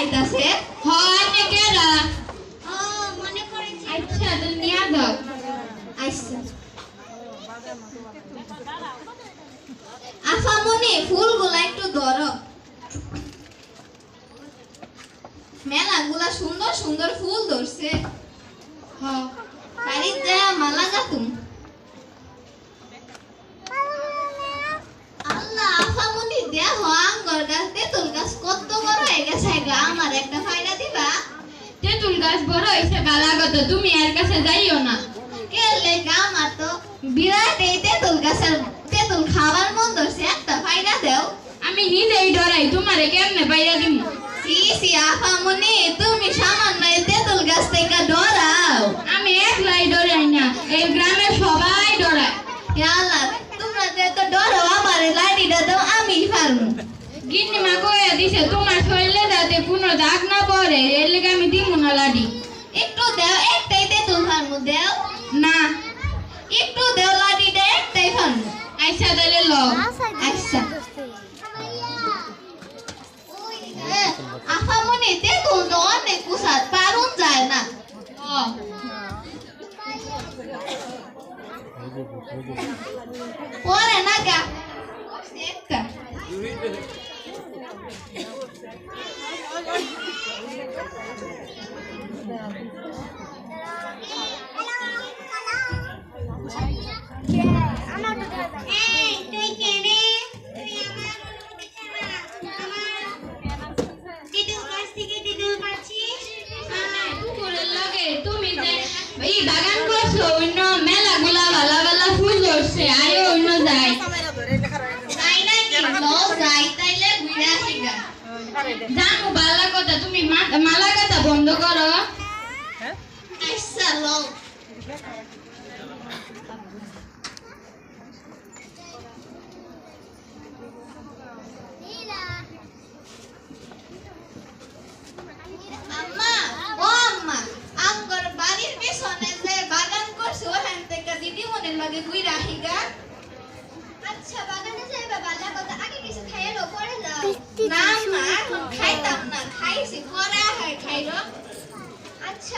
আইতাছে হয় না কেরা ও মনে পড়েছে আচ্ছা তো নিয়া দাও আইসা আফামনি ফুলগুলা একটু ধরো মেলাগুলা সুন্দর সুন্দর ফুল ধরছে হ্যাঁ বাড়িতে মালা গাতুম আল্লাহ আফামনি দেহ আঙ্গর গাছ তেঁতুল গাছ কত বড় হয়ে গেছে গা আমার একটা ফায়দা দিবা তেঁতুল গাছ বড় হইছে গালাগত তুমি এর কাছে যাইও না কে লেগা আমার তো বিরাট এই তেঁতুল গাছের তেঁতুল খাবার মন ধরছে একটা ফায়দা দেও আমি নিজেই ডরাই তোমারে কেমনে বাইরা দিমু সি সি আফামনি তুমি সামান্য এই তেঁতুল গাছ থেকে ডরাও আমি একলাই ডরাই না এই গ্রামের সবাই ডরায় ইয়া আল্লাহ তোমরা যে তো ডরো আমারে লাঠিটা দাও আমি পারমু গিন্নি মা কইয়া দিছে তোমার শরীরে যাতে কোনো দাগ না পড়ে এর লেগে আমি দিমু না লাডি একটু দেও একটাই তেঁতুল ফার্মু দেও না একটু দেও লাঠিটা একটাই ফার্মু আইসা তাইলে ল আচ্ছা আফামনি তেঁতুল তো অনেক কুসাত পারুন যায় না ও পরে না গা একটা পুকুরের লগে তুমি যে এই বাগান করছো অন্য মেলাগুলা ভালো ভালো ফুল ধরছে আরে অন্য যায় তাই নাকি লো যাই তাইলে ঘুরে আসি গা জানো বালা কথা তুমি মালা কথা বন্ধ করো আচ্ছা লো আম্মা ও আম্মা আমগর বাড়ির পেছনে যে বাগান করছে ওখান থেকে দিদিমণির লগে ঘুরে আসি গা আচ্ছা বাগানে যাইবা বালা কথা আগে কিছু খাইলো পরে যাও না মা খাইতাম না খাইছি পরে খাইলো আচ্ছা